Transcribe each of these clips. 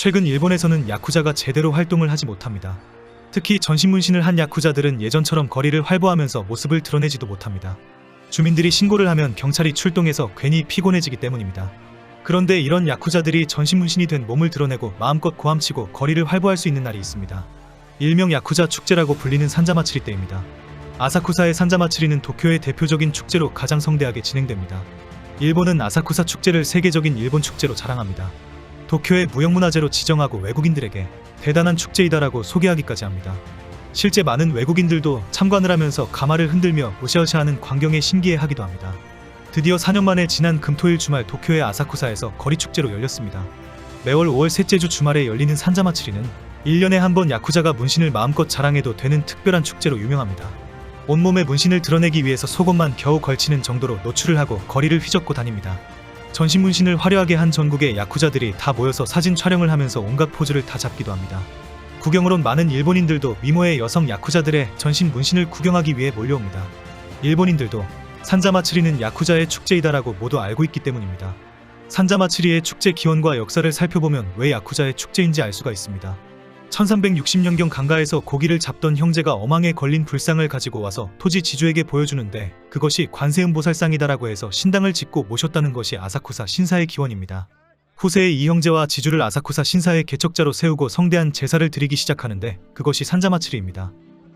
최근 일본에서는 야쿠자가 제대로 활동을 하지 못합니다. 특히 전신문신을 한 야쿠자들은 예전처럼 거리를 활보하면서 모습을 드러내지도 못합니다. 주민들이 신고를 하면 경찰이 출동해서 괜히 피곤해지기 때문입니다. 그런데 이런 야쿠자들이 전신문신이 된 몸을 드러내고 마음껏 고함치고 거리를 활보할 수 있는 날이 있습니다. 일명 야쿠자 축제라고 불리는 산자마츠리 때입니다. 아사쿠사의 산자마츠리는 도쿄의 대표적인 축제로 가장 성대하게 진행됩니다. 일본은 아사쿠사 축제를 세계적인 일본 축제로 자랑합니다. 도쿄의 무형문화재로 지정하고 외국인들에게 대단한 축제이다라고 소개하기까지 합니다. 실제 많은 외국인들도 참관을 하면서 가마를 흔들며 으쌰으쌰하는 광경에 신기해하기도 합니다. 드디어 4년 만에 지난 금토일 주말 도쿄의 아사쿠사에서 거리축제로 열렸습니다. 매월 5월 셋째 주 주말에 열리는 산자마츠리는 1년에 한 번 야쿠자가 문신을 마음껏 자랑해도 되는 특별한 축제로 유명합니다. 온몸에 문신을 드러내기 위해서 속옷만 겨우 걸치는 정도로 노출을 하고 거리를 휘젓고 다닙니다. 전신 문신을 화려하게 한 전국의 야쿠자들이 다 모여서 사진 촬영을 하면서 온갖 포즈를 다 잡기도 합니다. 구경을 온 많은 일본인들도 미모의 여성 야쿠자들의 전신 문신을 구경하기 위해 몰려옵니다. 일본인들도 산자마츠리는 야쿠자의 축제이다라고 모두 알고 있기 때문입니다. 산자마츠리의 축제 기원과 역사를 살펴보면 왜 야쿠자의 축제인지 알 수가 있습니다. 1360년경 강가에서 고기를 잡던 형제가 어망에 걸린 불상을 가지고 와서 토지 지주에게 보여주는데 그것이 관세음보살상이다라고 해서 신당을 짓고 모셨다는 것이 아사쿠사 신사의 기원입니다. 후세의 이 형제와 지주를 아사쿠사 신사의 개척자로 세우고 성대한 제사를 드리기 시작하는데 그것이 산자마츠리입니다.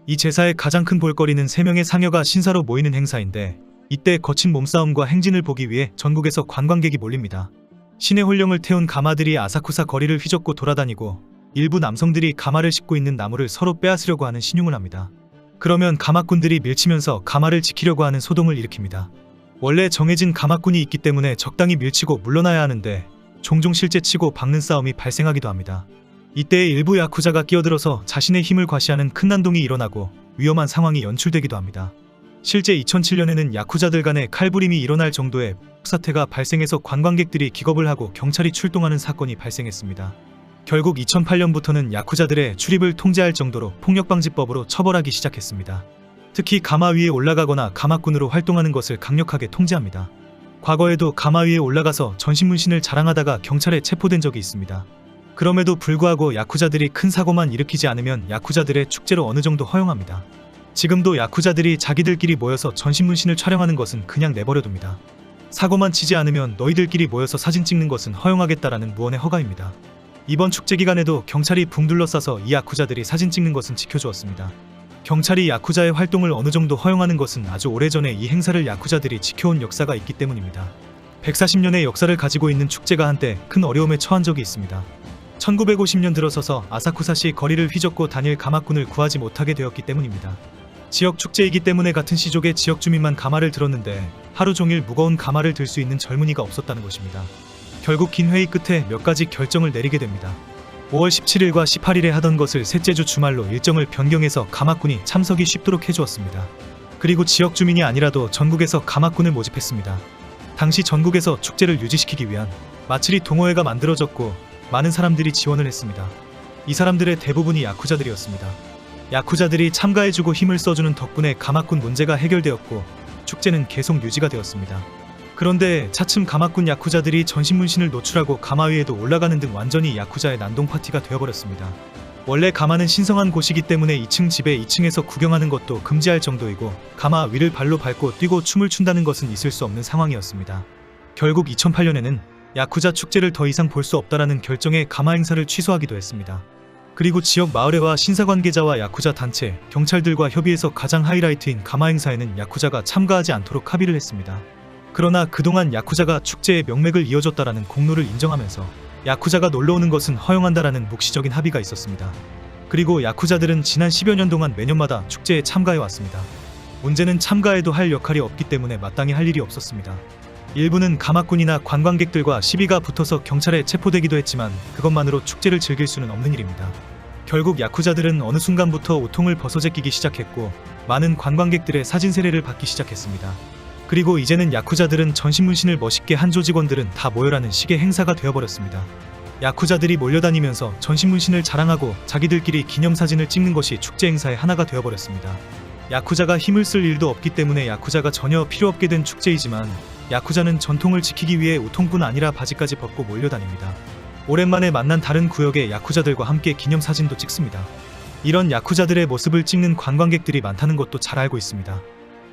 이 제사의 가장 큰 볼거리는 3명의 상여가 신사로 모이는 행사인데 이때 거친 몸싸움과 행진을 보기 위해 전국에서 관광객이 몰립니다. 신의 혼령을 태운 가마들이 아사쿠사 거리를 휘젓고 돌아다니고 일부 남성들이 가마를 싣고 있는 나무를 서로 빼앗으려고 하는 신용을 합니다. 그러면 가마꾼들이 밀치면서 가마를 지키려고 하는 소동을 일으킵니다. 원래 정해진 가마꾼이 있기 때문에 적당히 밀치고 물러나야 하는데 종종 실제치고 박는 싸움이 발생하기도 합니다. 이때 일부 야쿠자가 끼어들어서 자신의 힘을 과시하는 큰 난동이 일어나고 위험한 상황이 연출되기도 합니다. 실제 2007년에는 야쿠자들 간의 칼부림이 일어날 정도의 사태가 발생해서 관광객들이 기겁을 하고 경찰이 출동하는 사건이 발생했습니다. 결국 2008년부터는 야쿠자들의 출입을 통제할 정도로 폭력방지법으로 처벌하기 시작했습니다. 특히 가마 위에 올라가거나 가마꾼으로 활동하는 것을 강력하게 통제합니다. 과거에도 가마 위에 올라가서 전신문신을 자랑하다가 경찰에 체포된 적이 있습니다. 그럼에도 불구하고 야쿠자들이 큰 사고만 일으키지 않으면 야쿠자들의 축제로 어느 정도 허용합니다. 지금도 야쿠자들이 자기들끼리 모여서 전신문신을 촬영하는 것은 그냥 내버려둡니다. 사고만 치지 않으면 너희들끼리 모여서 사진 찍는 것은 허용하겠다라는 무언의 허가입니다. 이번 축제 기간에도 경찰이 붕 둘러싸서 이 야쿠자들이 사진 찍는 것은 지켜주었습니다. 경찰이 야쿠자의 활동을 어느 정도 허용하는 것은 아주 오래전에 이 행사를 야쿠자들이 지켜온 역사가 있기 때문입니다. 140년의 역사를 가지고 있는 축제가 한때 큰 어려움에 처한 적이 있습니다. 1950년 들어서서 아사쿠사시 거리를 휘젓고 다닐 가마꾼을 구하지 못하게 되었기 때문입니다. 지역 축제이기 때문에 같은 시족의 지역 주민만 가마를 들었는데 하루 종일 무거운 가마를 들 수 있는 젊은이가 없었다는 것입니다. 결국 긴 회의 끝에 몇 가지 결정을 내리게 됩니다. 5월 17일과 18일에 하던 것을 셋째 주 주말로 일정을 변경해서 가마꾼이 참석이 쉽도록 해주었습니다. 그리고 지역 주민이 아니라도 전국에서 가마꾼을 모집했습니다. 당시 전국에서 축제를 유지시키기 위한 마츠리 동호회가 만들어졌고 많은 사람들이 지원을 했습니다. 이 사람들의 대부분이 야쿠자들이었습니다. 야쿠자들이 참가해주고 힘을 써주는 덕분에 가마꾼 문제가 해결되었고 축제는 계속 유지가 되었습니다. 그런데 차츰 가마꾼 야쿠자들이 전신문신을 노출하고 가마 위에도 올라가는 등 완전히 야쿠자의 난동 파티가 되어버렸습니다. 원래 가마는 신성한 곳이기 때문에 2층 집에 2층에서 구경하는 것도 금지할 정도이고 가마 위를 발로 밟고 뛰고 춤을 춘다는 것은 있을 수 없는 상황이었습니다. 결국 2008년에는 야쿠자 축제를 더 이상 볼 수 없다라는 결정에 가마 행사를 취소하기도 했습니다. 그리고 지역 마을회와 신사관계자와 야쿠자 단체, 경찰들과 협의해서 가장 하이라이트인 가마 행사에는 야쿠자가 참가하지 않도록 합의를 했습니다. 그러나 그동안 야쿠자가 축제의 명맥을 이어줬다라는 공로를 인정하면서 야쿠자가 놀러오는 것은 허용한다라는 묵시적인 합의가 있었습니다. 그리고 야쿠자들은 지난 10여 년 동안 매년마다 축제에 참가해왔습니다. 문제는 참가해도 할 역할이 없기 때문에 마땅히 할 일이 없었습니다. 일부는 가마꾼이나 관광객들과 시비가 붙어서 경찰에 체포되기도 했지만 그것만으로 축제를 즐길 수는 없는 일입니다. 결국 야쿠자들은 어느 순간부터 우통을 벗어제끼기 시작했고 많은 관광객들의 사진 세례를 받기 시작했습니다. 그리고 이제는 야쿠자들은 전신문신을 멋있게 한 조직원들은 다 모여라는 식의 행사가 되어버렸습니다. 야쿠자들이 몰려다니면서 전신문신을 자랑하고 자기들끼리 기념사진을 찍는 것이 축제 행사의 하나가 되어버렸습니다. 야쿠자가 힘을 쓸 일도 없기 때문에 야쿠자가 전혀 필요 없게 된 축제이지만 야쿠자는 전통을 지키기 위해 우통뿐 아니라 바지까지 벗고 몰려다닙니다. 오랜만에 만난 다른 구역의 야쿠자들과 함께 기념사진도 찍습니다. 이런 야쿠자들의 모습을 찍는 관광객들이 많다는 것도 잘 알고 있습니다.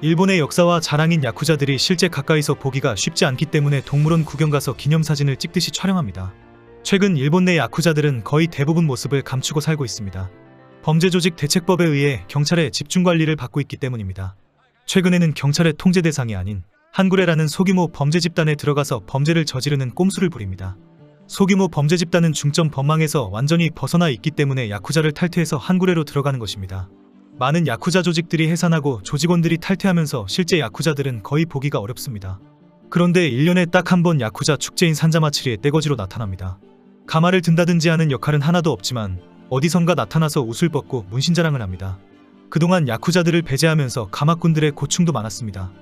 일본의 역사와 자랑인 야쿠자들이 실제 가까이서 보기가 쉽지 않기 때문에 동물원 구경 가서 기념사진을 찍듯이 촬영합니다. 최근 일본 내 야쿠자들은 거의 대부분 모습을 감추고 살고 있습니다. 범죄조직 대책법에 의해 경찰의 집중관리를 받고 있기 때문입니다. 최근에는 경찰의 통제 대상이 아닌 한구레라는 소규모 범죄 집단에 들어가서 범죄를 저지르는 꼼수를 부립니다. 소규모 범죄 집단은 중점 법망에서 완전히 벗어나 있기 때문에 야쿠자를 탈퇴해서 한구레로 들어가는 것입니다. 많은 야쿠자 조직들이 해산하고 조직원들이 탈퇴하면서 실제 야쿠자들은 거의 보기가 어렵습니다. 그런데 1년에 딱 한 번 야쿠자 축제인 산자마츠리에 떼거지로 나타납니다. 가마를 든다든지 하는 역할은 하나도 없지만 어디선가 나타나서 옷을 벗고 문신자랑을 합니다. 그동안 야쿠자들을 배제하면서 가마꾼들의 고충도 많았습니다.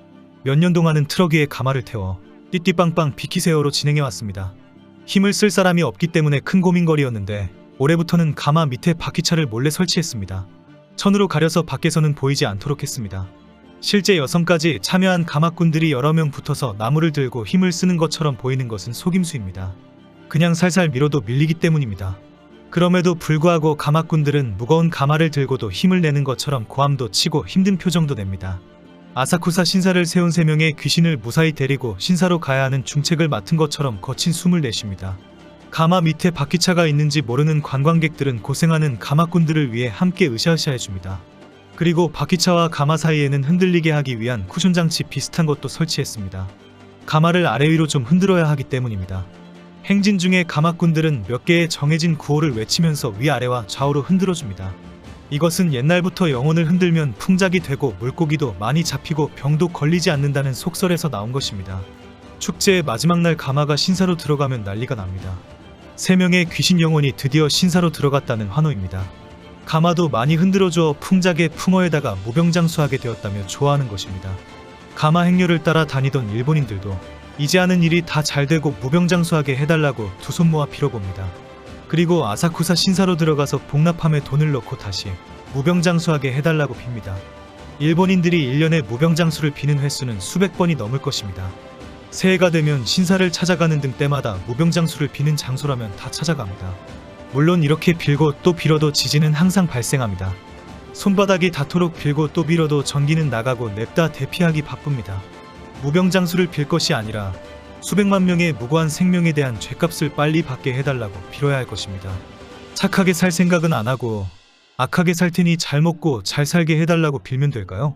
몇 년 동안은 트럭 위에 가마를 태워 띠띠빵빵 비키세요로 진행해왔습니다. 힘을 쓸 사람이 없기 때문에 큰 고민거리였는데 올해부터는 가마 밑에 바퀴차를 몰래 설치했습니다. 천으로 가려서 밖에서는 보이지 않도록 했습니다. 실제 여성까지 참여한 가마꾼들이 여러 명 붙어서 나무를 들고 힘을 쓰는 것처럼 보이는 것은 속임수입니다. 그냥 살살 밀어도 밀리기 때문입니다. 그럼에도 불구하고 가마꾼들은 무거운 가마를 들고도 힘을 내는 것처럼 고함도 치고 힘든 표정도 냅니다. 아사쿠사 신사를 세운 3명의 귀신을 무사히 데리고 신사로 가야 하는 중책을 맡은 것처럼 거친 숨을 내쉽니다. 가마 밑에 바퀴차가 있는지 모르는 관광객들은 고생하는 가마꾼들을 위해 함께 으쌰으쌰해줍니다. 그리고 바퀴차와 가마 사이에는 흔들리게 하기 위한 쿠션 장치 비슷한 것도 설치했습니다. 가마를 아래 위로 좀 흔들어야 하기 때문입니다. 행진 중에 가마꾼들은 몇 개의 정해진 구호를 외치면서 위아래와 좌우로 흔들어줍니다. 이것은 옛날부터 영혼을 흔들면 풍작이 되고 물고기도 많이 잡히고 병도 걸리지 않는다는 속설에서 나온 것입니다. 축제의 마지막 날 가마가 신사로 들어가면 난리가 납니다. 3명의 귀신 영혼이 드디어 신사로 들어갔다는 환호입니다. 가마도 많이 흔들어주어 풍작의 풍어에다가 무병장수하게 되었다며 좋아하는 것입니다. 가마 행렬을 따라 다니던 일본인들도 이제 하는 일이 다 잘되고 무병장수하게 해달라고 두 손 모아 빌어봅니다. 그리고 아사쿠사 신사로 들어가서 복납함에 돈을 넣고 다시 무병장수하게 해달라고 빕니다. 일본인들이 1년에 무병장수를 비는 횟수는 수백 번이 넘을 것입니다. 새해가 되면 신사를 찾아가는 등 때마다 무병장수를 비는 장소라면 다 찾아갑니다. 물론 이렇게 빌고 또 빌어도 지진은 항상 발생합니다. 손바닥이 닿도록 빌고 또 빌어도 전기는 나가고 냅다 대피하기 바쁩니다. 무병장수를 빌 것이 아니라 수백만 명의 무고한 생명에 대한 죗값을 빨리 받게 해달라고 빌어야 할 것입니다. 착하게 살 생각은 안 하고 악하게 살 테니 잘 먹고 잘 살게 해달라고 빌면 될까요?